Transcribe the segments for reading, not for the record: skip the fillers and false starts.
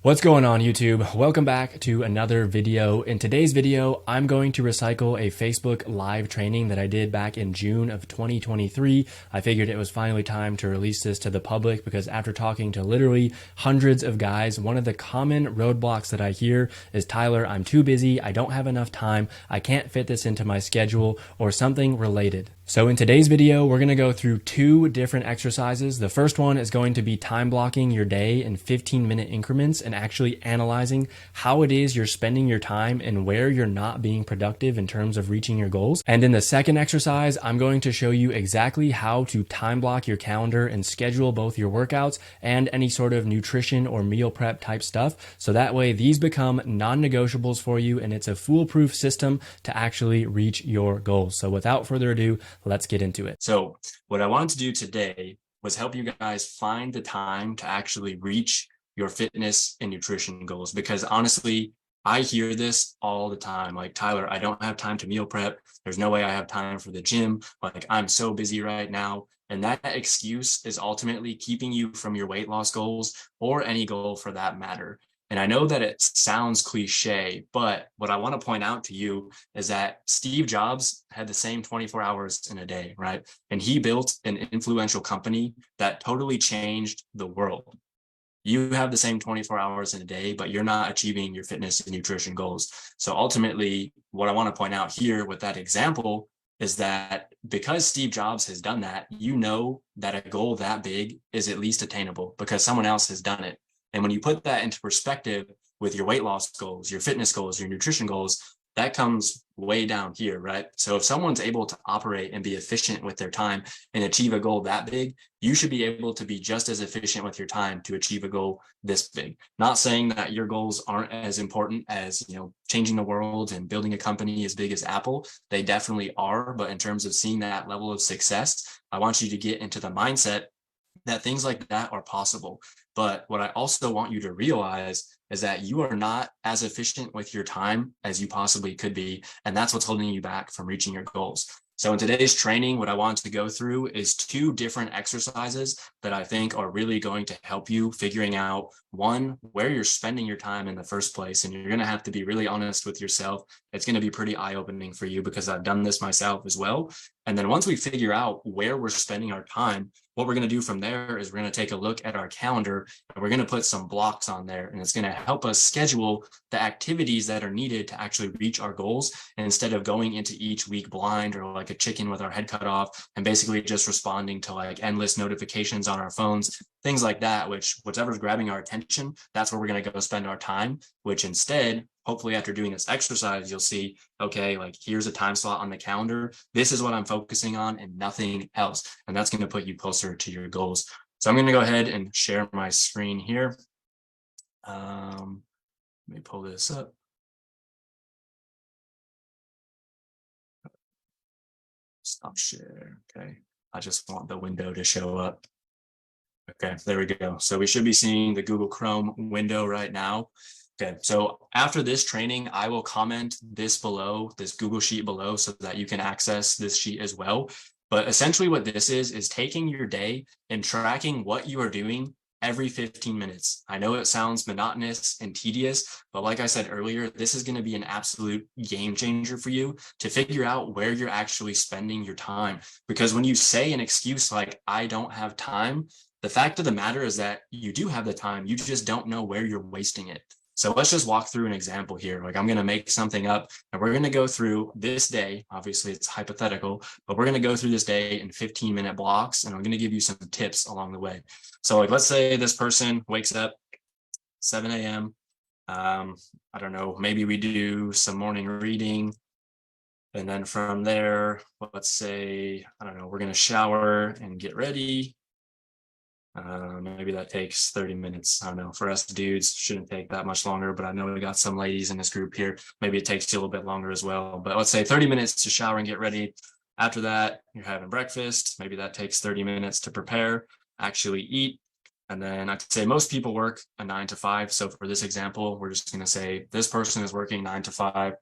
What's going on YouTube? Welcome back to another video. In today's video, I'm going to recycle a Facebook live training that I did back in June of 2023. I figured it was finally time to release this to the public because after talking to literally hundreds of guys, one of the common roadblocks that I hear is, Tyler, I'm too busy, I don't have enough time, I can't fit this into my schedule, or something related. So in today's video, we're going to go through two different exercises. The first one is going to be time blocking your day in 15-minute increments and actually analyzing how it is you're spending your time and where you're not being productive in terms of reaching your goals. And in the second exercise, I'm going to show you exactly how to time block your calendar and schedule both your workouts and any sort of nutrition or meal prep type stuff. So that way these become non-negotiables for you and it's a foolproof system to actually reach your goals. So without further ado, let's get into it. So what I wanted to do today was help you guys find the time to actually reach your fitness and nutrition goals, because honestly, I hear this all the time. Like, Tyler, I don't have time to meal prep. There's no way I have time for the gym. Like, I'm so busy right now. And that excuse is ultimately keeping you from your weight loss goals or any goal for that matter. And I know that it sounds cliche, but what I want to point out to you is that Steve Jobs had the same 24 hours in a day, right? And he built an influential company that totally changed the world. You have the same 24 hours in a day, but you're not achieving your fitness and nutrition goals. So ultimately, what I want to point out here with that example is that because Steve Jobs has done that, you know that a goal that big is at least attainable because someone else has done it. And when you put that into perspective with your weight loss goals, your fitness goals, your nutrition goals, that comes way down here, right? So if someone's able to operate and be efficient with their time and achieve a goal that big, you should be able to be just as efficient with your time to achieve a goal this big. Not saying that your goals aren't as important as, changing the world and building a company as big as Apple. They definitely are. But in terms of seeing that level of success, I want you to get into the mindset that things like that are possible. But what I also want you to realize is that you are not as efficient with your time as you possibly could be. And that's what's holding you back from reaching your goals. So in today's training, what I want to go through is two different exercises that I think are really going to help you figuring out, one, where you're spending your time in the first place. And you're going to have to be really honest with yourself. It's going to be pretty eye-opening for you because I've done this myself as well. And then once we figure out where we're spending our time, what we're going to do from there is we're going to take a look at our calendar and we're going to put some blocks on there, and it's going to help us schedule the activities that are needed to actually reach our goals. And instead of going into each week blind or like a chicken with our head cut off and basically just responding to like endless notifications on our phones, things like that, which whatever's grabbing our attention, that's where we're going to go spend our time, which instead, hopefully after doing this exercise, you'll see, okay, like here's a time slot on the calendar. This is what I'm focusing on and nothing else. And that's going to put you closer to your goals. So I'm going to go ahead and share my screen here. Let me pull this up. Stop share. Okay. I just want the window to show up. Okay, there we go. So we should be seeing the Google Chrome window right now. Okay, so after this training, I will comment this below, this Google Sheet below, so that you can access this sheet as well. But essentially what this is taking your day and tracking what you are doing every 15 minutes. I know it sounds monotonous and tedious, but like I said earlier, this is going to be an absolute game changer for you to figure out where you're actually spending your time. Because when you say an excuse like, I don't have time, the fact of the matter is that you do have the time, you just don't know where you're wasting it. So let's just walk through an example here. Like, I'm going to make something up and we're going to go through this day. Obviously it's hypothetical, but we're going to go through this day in 15-minute blocks. And I'm going to give you some tips along the way. So like, let's say this person wakes up 7 a.m. I don't know, maybe we do some morning reading. And then from there, let's say, I don't know, we're going to shower and get ready. Maybe that takes 30 minutes. I don't know. For us dudes, shouldn't take that much longer, but I know we got some ladies in this group here. Maybe it takes you a little bit longer as well. But let's say 30 minutes to shower and get ready. After that, you're having breakfast. Maybe that takes 30 minutes to prepare, actually eat. And then I'd say most people work a 9 to 5. So for this example, we're just going to say this person is working 9 to 5,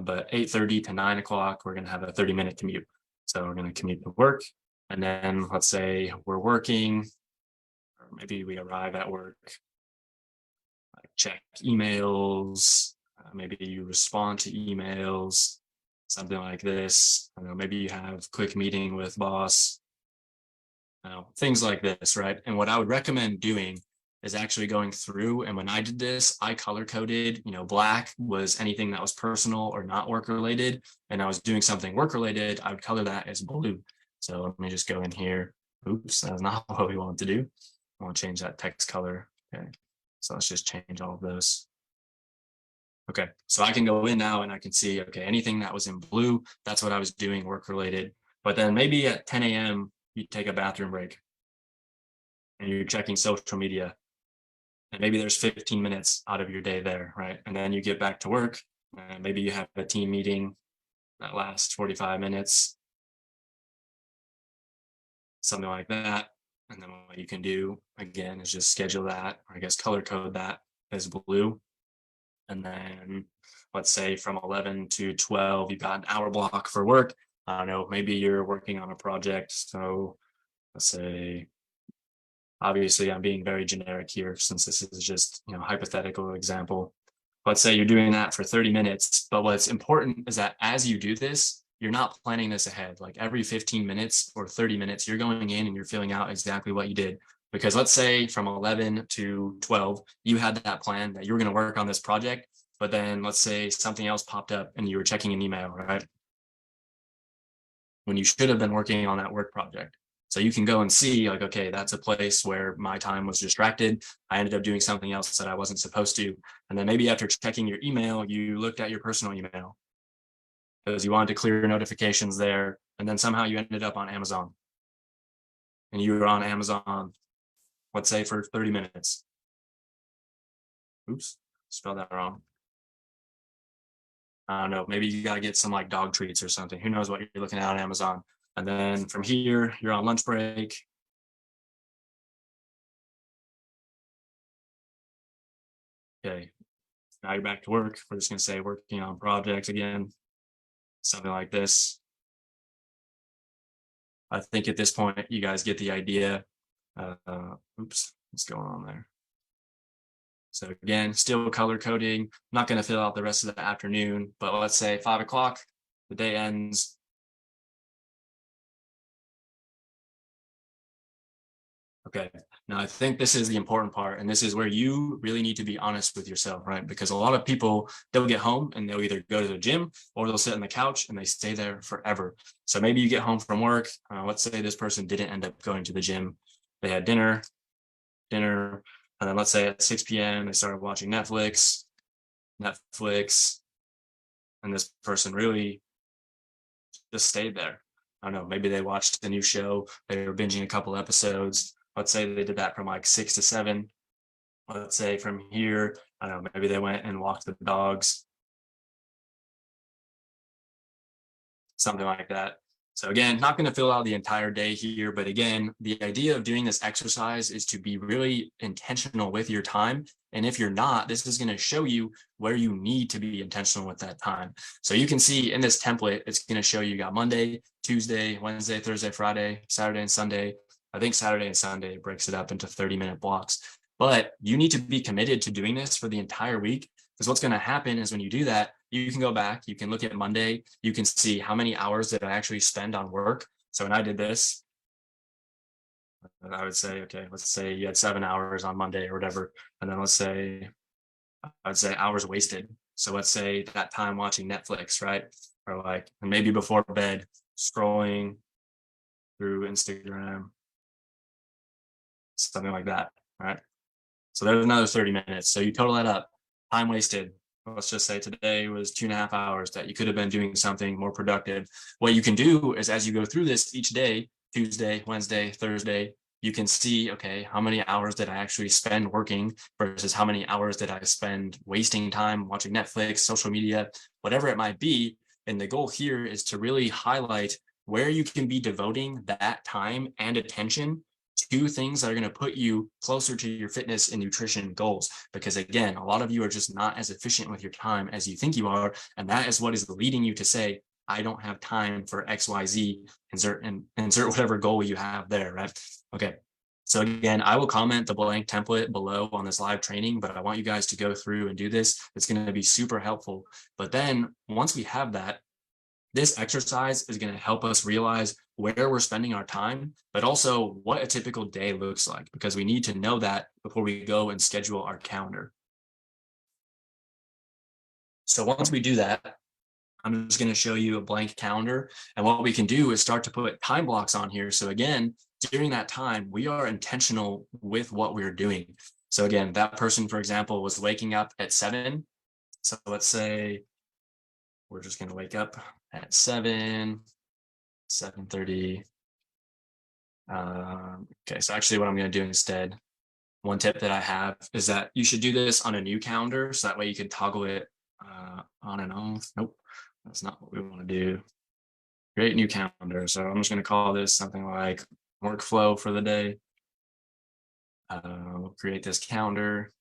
but 8:30 to 9 o'clock, we're going to have a 30-minute commute. So we're going to commute to work. And then let's say we're working, or maybe we arrive at work check emails, maybe you respond to emails, something like this. I don't know, maybe you have quick meeting with boss, things like this, right? And what I would recommend doing is actually going through, and when I did this, I color coded, black was anything that was personal or not work related, and I was doing something work related, I would color that as blue. So let me just go in here. Oops, that's not what we want to do. I want to change that text color. Okay, so let's just change all of those. Okay, so I can go in now and I can see, okay, anything that was in blue, that's what I was doing work related. But then maybe at 10 a.m., you take a bathroom break and you're checking social media. And maybe there's 15 minutes out of your day there, right? And then you get back to work, and maybe you have a team meeting that lasts 45 minutes, something like that. And then what you can do, again, is just schedule that, or I guess color code that as blue. And then let's say from 11 to 12, you've got an hour block for work. I don't know, maybe you're working on a project. So let's say, obviously I'm being very generic here since this is just, hypothetical example. Let's say you're doing that for 30 minutes, but what's important is that as you do this, you're not planning this ahead. Like every 15 minutes or 30 minutes, you're going in and you're filling out exactly what you did. Because let's say from 11 to 12, you had that plan that you were going to work on this project, but then let's say something else popped up and you were checking an email, right? When you should have been working on that work project. So you can go and see like, okay, that's a place where my time was distracted. I ended up doing something else that I wasn't supposed to. And then maybe after checking your email, you looked at your personal email because you wanted to clear notifications there. And then somehow you ended up on Amazon. And you were on Amazon, let's say for 30 minutes. Oops, spelled that wrong. I don't know, maybe you got to get some like dog treats or something. Who knows what you're looking at on Amazon. And then from here, you're on lunch break. Okay, now you're back to work. We're just going to say working on projects again, something like this. I think at this point, you guys get the idea. Oops, what's going on there? So again, still color coding. I'm not going to fill out the rest of the afternoon, but let's say 5 o'clock, the day ends. Okay, now I think this is the important part, and this is where you really need to be honest with yourself, right? Because a lot of people, they'll get home and they'll either go to the gym or they'll sit on the couch and they stay there forever. So maybe you get home from work. Let's say this person didn't end up going to the gym. They had dinner, and then let's say at 6 p.m. they started watching Netflix, and this person really just stayed there. I don't know, maybe they watched a new show, they were binging a couple episodes. Let's say they did that from like 6 to 7. Let's say from here, I don't know, maybe they went and walked the dogs, something like that. So again, not going to fill out the entire day here, but again, the idea of doing this exercise is to be really intentional with your time. And if you're not, this is going to show you where you need to be intentional with that time. So you can see in this template, it's going to show you got Monday, Tuesday, Wednesday, Thursday, Friday, Saturday, and Sunday. I think Saturday and Sunday breaks it up into 30-minute blocks. But you need to be committed to doing this for the entire week, because what's going to happen is when you do that, you can go back, you can look at Monday, you can see how many hours did I actually spend on work. So when I did this, and I would say, okay, let's say you had 7 hours on Monday or whatever. And then let's say, I would say hours wasted. So let's say that time watching Netflix, right? Or like, and maybe before bed, scrolling through Instagram, something like that, right? So there's another 30 minutes. So you total that up, time wasted. Let's just say today was 2.5 hours that you could have been doing something more productive. What you can do is as you go through this each day, Tuesday, Wednesday, Thursday, you can see, okay, how many hours did I actually spend working versus how many hours did I spend wasting time watching Netflix, social media, whatever it might be. And the goal here is to really highlight where you can be devoting that time and attention to things that are going to put you closer to your fitness and nutrition goals. Because again, a lot of you are just not as efficient with your time as you think you are. And that is what is leading you to say, I don't have time for XYZ, insert whatever goal you have there, right? Okay. So again, I will comment the blank template below on this live training, but I want you guys to go through and do this. It's going to be super helpful. But then once we have that, this exercise is going to help us realize where we're spending our time, but also what a typical day looks like, because we need to know that before we go and schedule our calendar. So once we do that, I'm just going to show you a blank calendar. And what we can do is start to put time blocks on here. So again, during that time, we are intentional with what we're doing. So again, that person, for example, was waking up at 7. So let's say we're just going to wake up at 7:30. Okay, so actually what I'm going to do instead, one tip that I have is that you should do this on a new calendar. So that way you can toggle it on and off. Nope, that's not what we want to do. Create new calendar. So I'm just going to call this something like workflow for the day. We'll create this calendar.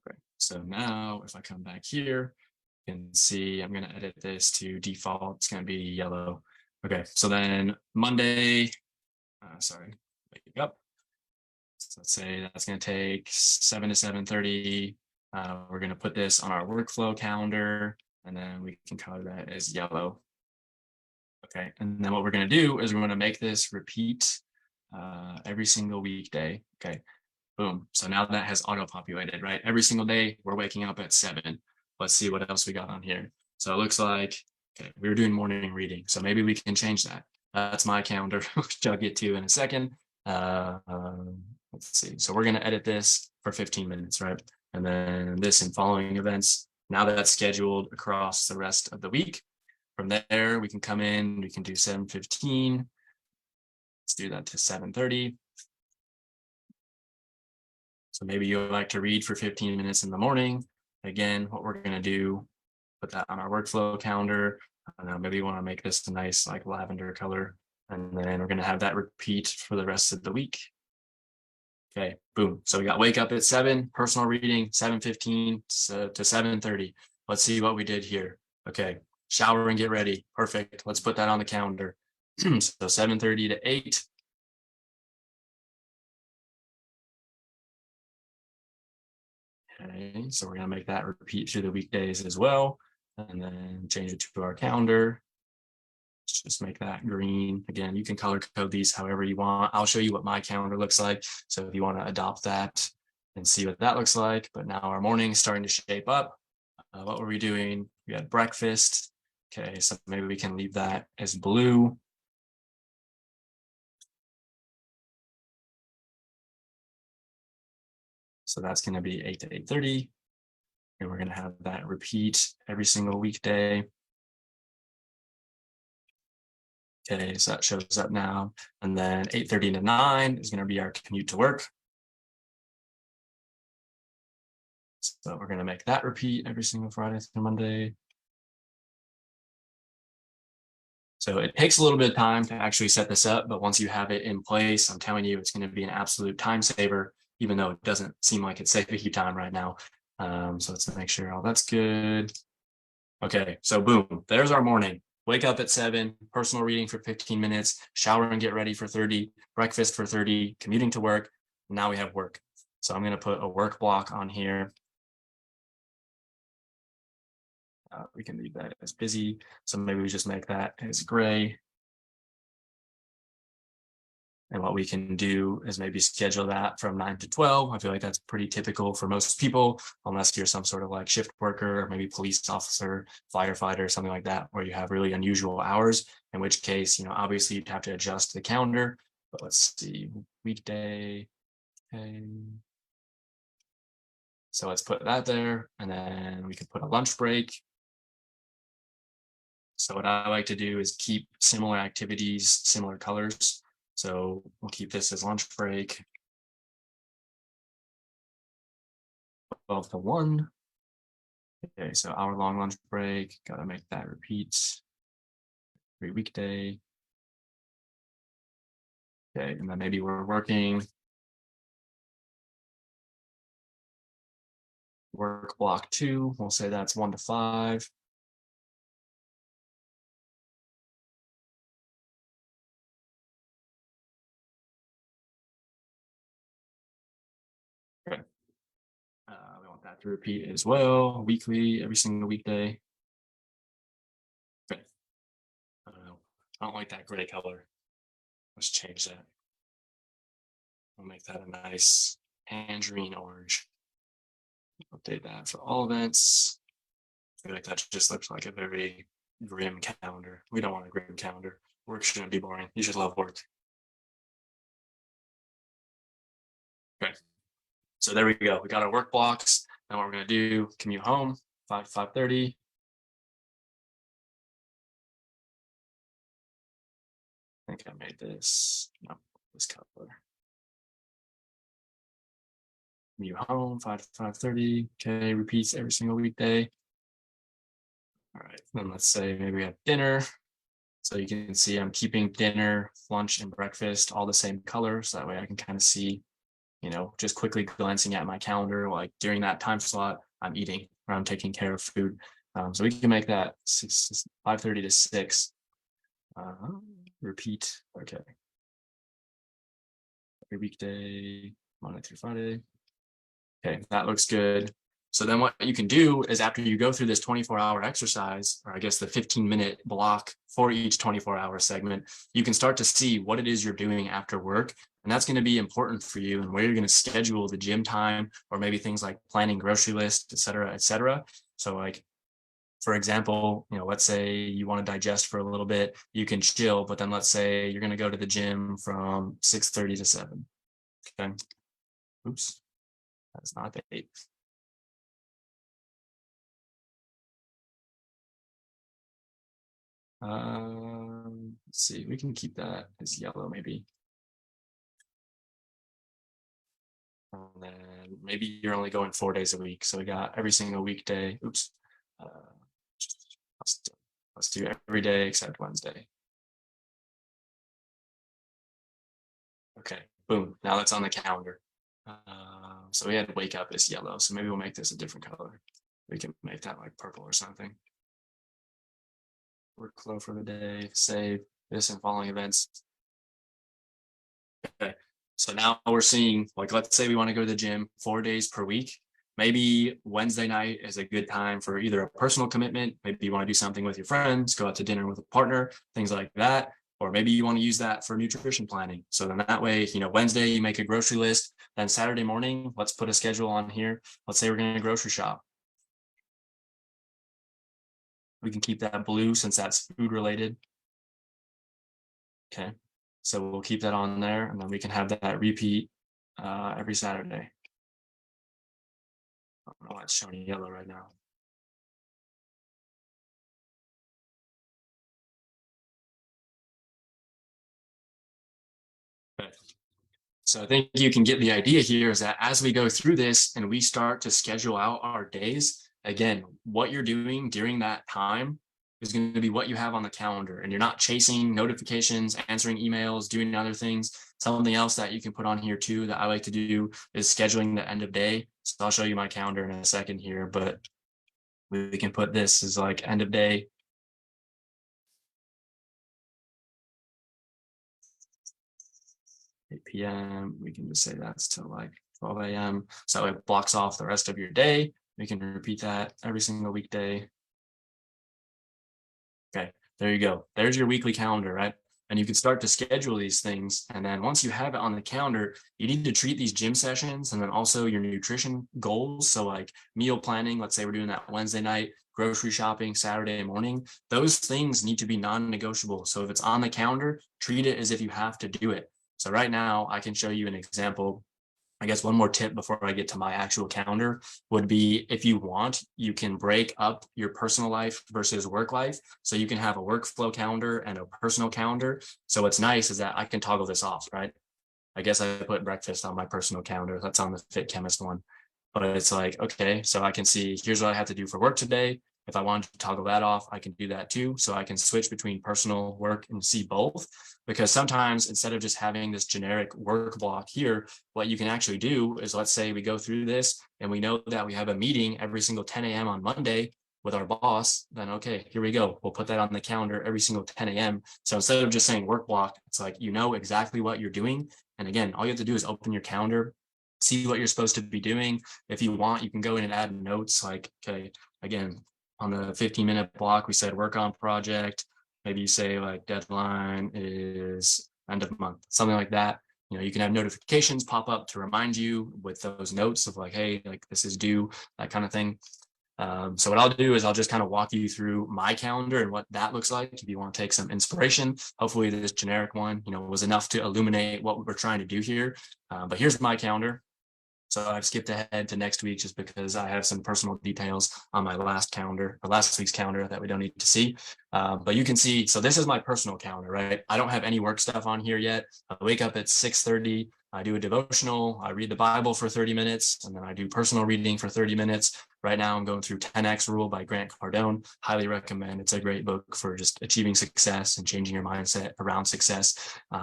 Okay. So now if I come back here, you can see I'm going to edit this to default. It's going to be yellow. Okay. So then Monday, sorry, waking up. So let's say that's going to take 7 to 7:30. We're going to put this on our workflow calendar, and then we can color that as yellow. Okay, and then what we're going to do is we're going to make this repeat every single weekday. Okay, boom. So now that has auto-populated, right? Every single day we're waking up at 7. Let's see what else we got on here. So it looks like, okay, we were doing morning reading. So maybe we can change that. That's my calendar, which I'll get to in a second. Let's see. So we're going to edit this for 15 minutes, right? And then this and following events. Now that's scheduled across the rest of the week. From there, we can come in, we can do 7:15. Let's do that to 7:30. So maybe you like to read for 15 minutes in the morning. Again, what we're going to do, put that on our workflow calendar. I don't know, maybe you want to make this a nice like lavender color. And then we're going to have that repeat for the rest of the week. Okay, boom. So we got wake up at 7, personal reading, 7:15 to 7:30. Let's see what we did here. Okay, shower and get ready. Perfect. Let's put that on the calendar. So 7:30 to 8. Okay, so we're going to make that repeat through the weekdays as well, and then change it to our calendar. Let's just make that green. Again, you can color code these however you want. I'll show you what my calendar looks like. So if you want to adopt that and see what that looks like. But now our morning's starting to shape up. What were we doing? We had breakfast. Okay, so maybe we can leave that as blue. So that's going to be 8 to 8:30. And we're going to have that repeat every single weekday. Okay, so that shows up now. And then 8:30 to 9 is going to be our commute to work. So we're going to make that repeat every single Friday through Monday. So it takes a little bit of time to actually set this up, but once you have it in place, I'm telling you, it's going to be an absolute time saver, even though it doesn't seem like it's saving you time right now. So let's make sure all that's good. Okay, so boom, there's our morning. Wake up at 7, personal reading for 15 minutes, shower and get ready for 30, breakfast for 30, commuting to work. Now we have work. So I'm going to put a work block on here. We can leave that as busy. So maybe we just make that as gray. And what we can do is maybe schedule that from 9 to 12. I feel like that's pretty typical for most people, unless you're some sort of like shift worker, or maybe police officer, firefighter, something like that, where you have really unusual hours, in which case, obviously you'd have to adjust the calendar. But let's see, weekday. Okay. So let's put that there, and then we could put a lunch break. So what I like to do is keep similar activities, similar colors. So we'll keep this as lunch break. 12 to 1. Okay, so hour-long lunch break. Gotta make that repeat every weekday. Okay, and then maybe we're working work block 2. We'll say that's 1 to 5. Okay. We want that to repeat as well, weekly, every single weekday. Okay. I don't know. I don't like that gray color. Let's change that. We'll make that a nice tangerine orange. Update that for all events. I feel like that just looks like a very grim calendar. We don't want a grim calendar. Work shouldn't be boring. You should love work. Okay. So there we go. We got our work blocks. Now what we're going to do, commute home, 5 to 5:30. I think I made this, no, this color. Commute home, 5 to 5:30. Okay, repeats every single weekday. All right, then let's say maybe we have dinner. So you can see I'm keeping dinner, lunch, and breakfast all the same color. So that way I can kind of see, just quickly glancing at my calendar, like during that time slot, I'm eating or I'm taking care of food. So we can make that 5:30 to 6. Repeat. Okay. Every weekday, Monday through Friday. Okay, that looks good. So then what you can do is after you go through this 24-hour exercise, or I guess the 15-minute block for each 24-hour segment, you can start to see what it is you're doing after work. And that's going to be important for you and where you're going to schedule the gym time, or maybe things like planning grocery lists, et cetera, et cetera. So like, for example, let's say you want to digest for a little bit, you can chill, but then let's say you're going to go to the gym from 6:30 to 7. Okay. Oops. That's not the 8. Let's see, we can keep that as yellow maybe. And then maybe you're only going 4 days a week. So we got every single weekday. Oops. Let's do every day except Wednesday. Okay, boom. Now that's on the calendar. So we had to wake up as yellow. So maybe we'll make this a different color. We can make that like purple or something. Workflow for the day, save this and following events. Okay. So now we're seeing, like, let's say we want to go to the gym 4 days per week. Maybe Wednesday night is a good time for either a personal commitment. Maybe you want to do something with your friends, go out to dinner with a partner, things like that. Or maybe you want to use that for nutrition planning. So then that way, Wednesday you make a grocery list. Then Saturday morning, let's put a schedule on here. Let's say we're going to grocery shop. We can keep that blue since that's food related. Okay. So we'll keep that on there, and then we can have that repeat every Saturday. I don't know why it's showing yellow right now. Okay. So I think you can get the idea here is that as we go through this and we start to schedule out our days, again, what you're doing during that time is going to be what you have on the calendar, and you're not chasing notifications, answering emails, doing other things. Something else that you can put on here too that I like to do is scheduling the end of day. So I'll show you my calendar in a second here, but we can put this as like end of day. 8 p.m. We can just say that's till like 12 a.m. So it blocks off the rest of your day. We can repeat that every single weekday. Okay, there you go. There's your weekly calendar, right? And you can start to schedule these things. And then once you have it on the calendar, you need to treat these gym sessions and then also your nutrition goals. So like meal planning, let's say we're doing that Wednesday night, grocery shopping Saturday morning, those things need to be non-negotiable. So if it's on the calendar, treat it as if you have to do it. So right now I can show you an example. I guess one more tip before I get to my actual calendar would be, if you want, you can break up your personal life versus work life. So you can have a workflow calendar and a personal calendar. So what's nice is that I can toggle this off, right? I guess I put breakfast on my personal calendar. That's on the Fit Chemist one. But it's like, okay, so I can see here's what I have to do for work today. If I wanted to toggle that off, I can do that too. So I can switch between personal, work, and see both. Because sometimes instead of just having this generic work block here, what you can actually do is, let's say we go through this and we know that we have a meeting every single 10 a.m. on Monday with our boss, then okay, here we go. We'll put that on the calendar every single 10 a.m. So instead of just saying work block, it's like, exactly what you're doing. And again, all you have to do is open your calendar, see what you're supposed to be doing. If you want, you can go in and add notes like, okay, again, on the 15-minute block, we said work on project. Maybe you say like deadline is end of month, something like that. You can have notifications pop up to remind you with those notes of like, hey, like this is due, that kind of thing. So what I'll do is I'll just kind of walk you through my calendar and what that looks like. If you want to take some inspiration, hopefully this generic one, was enough to illuminate what we're trying to do here. But here's my calendar. So I've skipped ahead to next week just because I have some personal details on my last week's calendar that we don't need to see. But you can see, so this is my personal calendar, right? I don't have any work stuff on here yet. I wake up at 6:30. I do a devotional. I read the Bible for 30 minutes, and then I do personal reading for 30 minutes. Right now, I'm going through 10X Rule by Grant Cardone. Highly recommend. It's a great book for just achieving success and changing your mindset around success.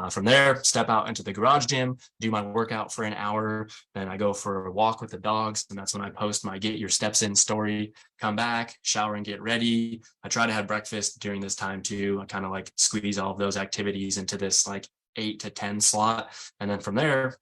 From there, step out into the garage gym, do my workout for an hour. Then I go for a walk with the dogs, and that's when I post my Get Your Steps In story. Come back, shower and get ready. I try to have breakfast during this time too. I kind of like squeeze all of those activities into this like 8 to 10 slot. And then from there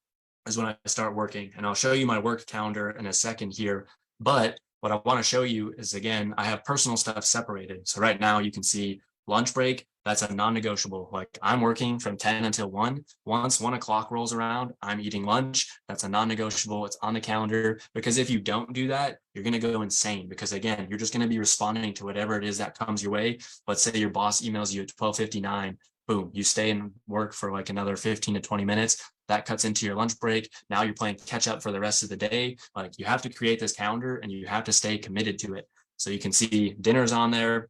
is when I start working. And I'll show you my work calendar in a second here. But what I want to show you is, again, I have personal stuff separated. So right now you can see lunch break. That's a non-negotiable. Like I'm working from 10 until 1. Once 1 o'clock rolls around, I'm eating lunch. That's a non-negotiable. It's on the calendar, because if you don't do that, you're going to go insane, because again, you're just going to be responding to whatever it is that comes your way. Let's say your boss emails you at 12:59. Boom, you stay in work for like another 15 to 20 minutes. That cuts into your lunch break. Now you're playing catch up for the rest of the day. Like you have to create this calendar and you have to stay committed to it. So you can see dinner's on there.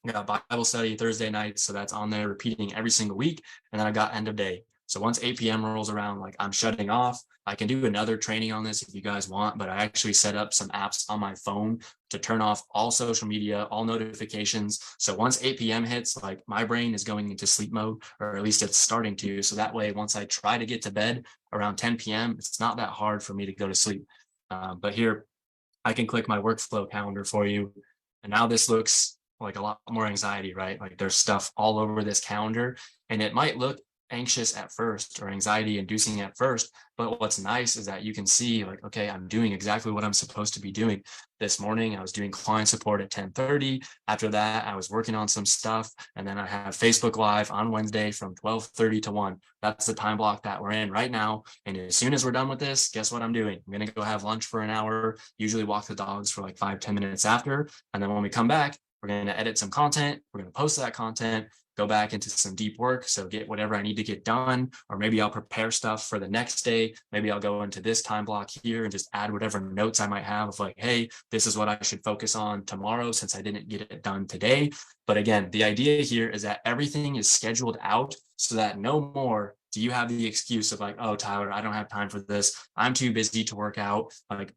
I got Bible study Thursday nights, so that's on there, repeating every single week. And then I got end of day. So once 8 p.m. rolls around, like I'm shutting off. I can do another training on this if you guys want, but I actually set up some apps on my phone to turn off all social media, all notifications. So once 8 p.m. hits, like my brain is going into sleep mode, or at least it's starting to. So that way, once I try to get to bed around 10 p.m., it's not that hard for me to go to sleep. But here, I can click my workflow calendar for you. And now this looks like a lot more anxiety, right? Like there's stuff all over this calendar, and it might look anxious at first or anxiety inducing at first, but what's nice is that you can see like, okay, I'm doing exactly what I'm supposed to be doing. This morning I was doing client support at 10:30. After that I was working on some stuff, and then I have Facebook Live on Wednesday from 12:30 to 1. That's the time block that we're in right now. And as soon as we're done with this, guess what I'm doing? I'm gonna go have lunch for an hour, usually walk the dogs for like 5-10 minutes after, and then when we come back, we're going to edit some content. We're going to post that content, go back into some deep work. So get whatever I need to get done, or maybe I'll prepare stuff for the next day. Maybe I'll go into this time block here and just add whatever notes I might have of like, hey, this is what I should focus on tomorrow since I didn't get it done today. But again, the idea here is that everything is scheduled out so that no more do you have the excuse of like, oh, Tyler, I don't have time for this. I'm too busy to work out. Like,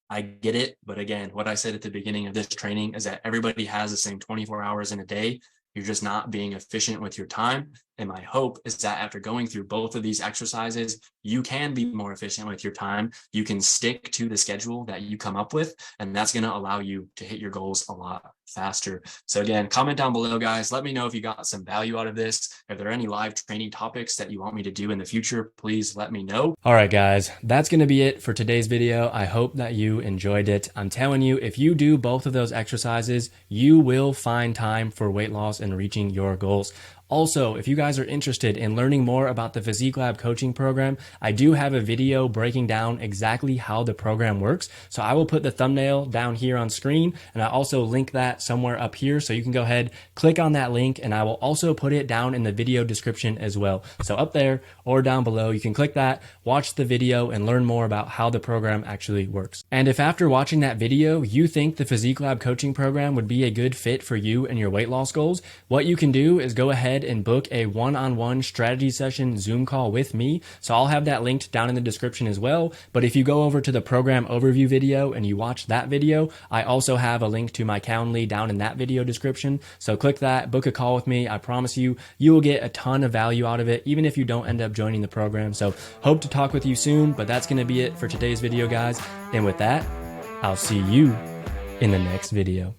I get it. But again, what I said at the beginning of this training is that everybody has the same 24 hours in a day. You're just not being efficient with your time. And my hope is that after going through both of these exercises, you can be more efficient with your time. You can stick to the schedule that you come up with, and that's going to allow you to hit your goals a lot faster. So again, comment down below, guys. Let me know if you got some value out of this. If there are any live training topics that you want me to do in the future, please let me know. All right, guys, that's going to be it for today's video. I hope that you enjoyed it. I'm telling you, if you do both of those exercises, you will find time for weight loss and reaching your goals. Also, if you guys are interested in learning more about the Physique Lab coaching program, I do have a video breaking down exactly how the program works. So I will put the thumbnail down here on screen, and I also link that somewhere up here. So you can go ahead, click on that link, and I will also put it down in the video description as well. So up there or down below, you can click that, watch the video, and learn more about how the program actually works. And if after watching that video, you think the Physique Lab coaching program would be a good fit for you and your weight loss goals, what you can do is go ahead and book a one-on-one strategy session Zoom call with me. So I'll have that linked down in the description as well. But if you go over to the program overview video and you watch that video, I also have a link to my Calendly down in that video description. So click that, book a call with me. I promise you, you will get a ton of value out of it, even if you don't end up joining the program. So hope to talk with you soon, but that's going to be it for today's video, guys. And with that, I'll see you in the next video.